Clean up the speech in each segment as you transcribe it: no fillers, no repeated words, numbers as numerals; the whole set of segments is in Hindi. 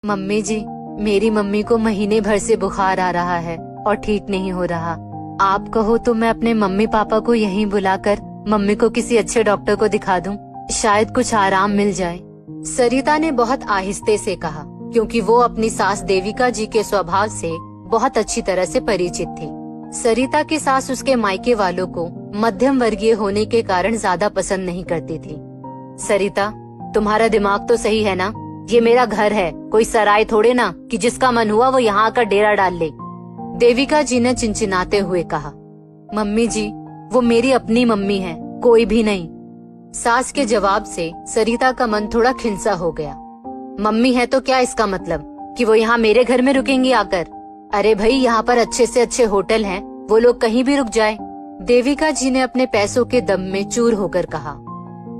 मम्मी जी, मेरी मम्मी को महीने भर से बुखार आ रहा है और ठीक नहीं हो रहा। आप कहो तो मैं अपने मम्मी पापा को यहीं बुलाकर मम्मी को किसी अच्छे डॉक्टर को दिखा दूं, शायद कुछ आराम मिल जाए। सरिता ने बहुत आहिस्ते से कहा, क्योंकि वो अपनी सास देविका जी के स्वभाव से बहुत अच्छी तरह से परिचित थी। सरिता की सास उसके मायके वालों को मध्यम वर्गीय होने के कारण ज्यादा पसंद नहीं करती थी। सरिता, तुम्हारा दिमाग तो सही है ना? ये मेरा घर है, कोई सराय थोड़े ना कि जिसका मन हुआ वो यहाँ आकर डेरा डाल ले। देविका जी ने चिंचिनाते हुए कहा। मम्मी जी, वो मेरी अपनी मम्मी है, कोई भी नहीं। सास के जवाब से सरिता का मन थोड़ा खिंसा हो गया। मम्मी है तो क्या इसका मतलब कि वो यहाँ मेरे घर में रुकेंगी आकर? अरे भाई, यहाँ पर अच्छे से अच्छे होटल हैं, वो लोग कहीं भी रुक जाए। देविका जी ने अपने पैसों के दम में चूर होकर कहा।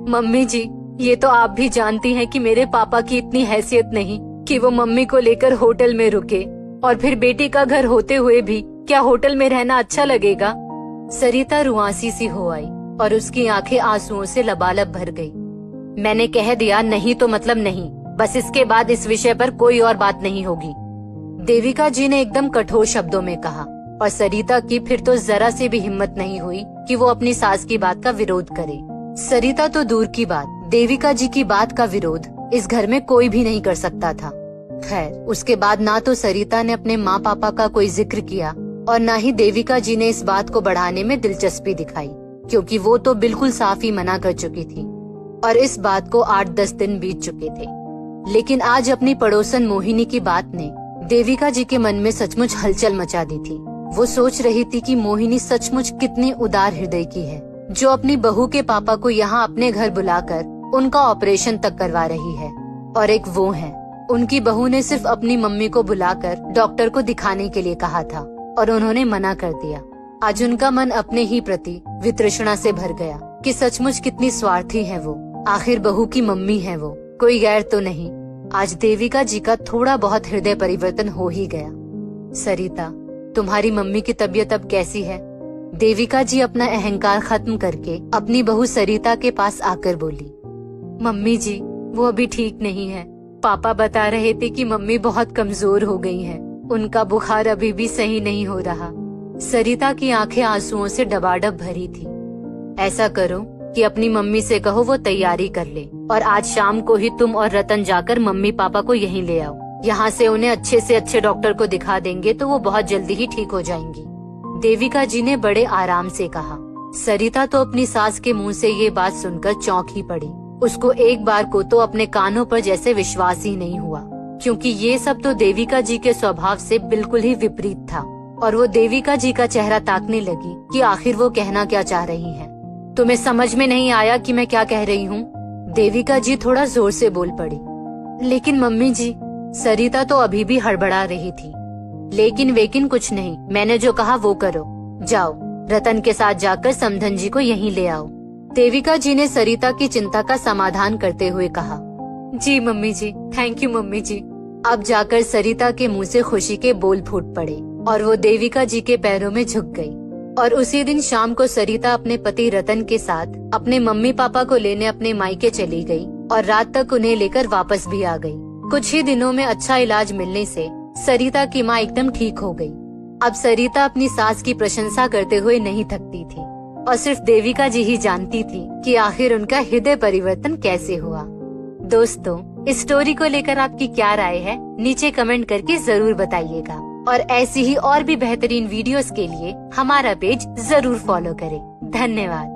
मम्मी जी, ये तो आप भी जानती हैं कि मेरे पापा की इतनी हैसियत नहीं कि वो मम्मी को लेकर होटल में रुके, और फिर बेटी का घर होते हुए भी क्या होटल में रहना अच्छा लगेगा? सरिता रुआंसी सी हो आई और उसकी आंखें आंसुओं से लबालब भर गई। मैंने कह दिया, नहीं तो मतलब नहीं, बस इसके बाद इस विषय पर कोई और बात नहीं होगी, देविका जी ने एकदम कठोर शब्दों में कहा। और सरिता की फिर तो जरा से भी हिम्मत नहीं हुई कि वो अपनी सास की बात का विरोध करे। सरिता तो दूर की बात, देविका जी की बात का विरोध इस घर में कोई भी नहीं कर सकता था। खैर, उसके बाद ना तो सरिता ने अपने माँ पापा का कोई जिक्र किया और ना ही देविका जी ने इस बात को बढ़ाने में दिलचस्पी दिखाई, क्योंकि वो तो बिल्कुल साफ ही मना कर चुकी थी। और इस बात को 8-10 दिन बीत चुके थे। लेकिन आज अपनी पड़ोसन मोहिनी की बात ने देविका जी के मन में सचमुच हलचल मचा दी थी। वो सोच रही थी कि मोहिनी सचमुच कितनी उदार हृदय की है, जो अपनी बहू के पापा को यहाँ अपने घर बुलाकर उनका ऑपरेशन तक करवा रही है। और एक वो है, उनकी बहू ने सिर्फ अपनी मम्मी को बुलाकर डॉक्टर को दिखाने के लिए कहा था और उन्होंने मना कर दिया। आज उनका मन अपने ही प्रति वितृष्णा से भर गया कि सचमुच कितनी स्वार्थी है वो। आखिर बहू की मम्मी है वो, कोई गैर तो नहीं। आज देविका जी का थोड़ा बहुत हृदय परिवर्तन हो ही गया। सरिता, तुम्हारी मम्मी की तबीयत अब कैसी है? देविका जी अपना अहंकार खत्म करके अपनी बहू सरिता के पास आकर बोली। मम्मी जी, वो अभी ठीक नहीं है। पापा बता रहे थे कि मम्मी बहुत कमजोर हो गई हैं। उनका बुखार अभी भी सही नहीं हो रहा। सरिता की आंखें आंसुओं से डबाडब भरी थी। ऐसा करो कि अपनी मम्मी से कहो वो तैयारी कर ले, और आज शाम को ही तुम और रतन जाकर मम्मी पापा को यहीं ले आओ। यहाँ से उन्हें अच्छे से अच्छे डॉक्टर को दिखा देंगे तो वो बहुत जल्दी ही ठीक हो जाएंगी, देविका जी ने बड़े आराम से कहा। सरिता तो अपनी सास के मुंह से ये बात सुनकर चौंक ही पड़ी। उसको एक बार को तो अपने कानों पर जैसे विश्वास ही नहीं हुआ, क्योंकि ये सब तो देविका जी के स्वभाव से बिल्कुल ही विपरीत था। और वो देविका जी का चेहरा ताकने लगी कि आखिर वो कहना क्या चाह रही हैं। तुम्हें समझ में नहीं आया कि मैं क्या कह रही हूँ? देविका जी थोड़ा जोर से बोल पड़ी। लेकिन मम्मी जी, सरिता तो अभी भी हड़बड़ा रही थी। लेकिन वेकिन कुछ नहीं, मैंने जो कहा वो करो। जाओ, रतन के साथ जाकर समधन जी को यहीं ले आओ, देविका जी ने सरिता की चिंता का समाधान करते हुए कहा। जी mummy ji, thank you mummy ji. अब जाकर सरिता के मुंह से खुशी के बोल फूट पड़े और वो देविका जी के पैरों में झुक गई। और उसी दिन शाम को सरिता अपने पति रतन के साथ अपने मम्मी पापा को लेने अपने मायके चली गई और रात तक उन्हें लेकर वापस भी आ गई। कुछ ही दिनों में अच्छा इलाज मिलने से सरिता की माँ एकदम ठीक हो गई। अब सरिता अपनी सास की प्रशंसा करते हुए नहीं थकती थी, और सिर्फ देविका जी ही जानती थी कि आखिर उनका हृदय परिवर्तन कैसे हुआ। दोस्तों, इस स्टोरी को लेकर आपकी क्या राय है, नीचे कमेंट करके जरूर बताइएगा। और ऐसी ही और भी बेहतरीन वीडियोस के लिए हमारा पेज जरूर फॉलो करें। धन्यवाद।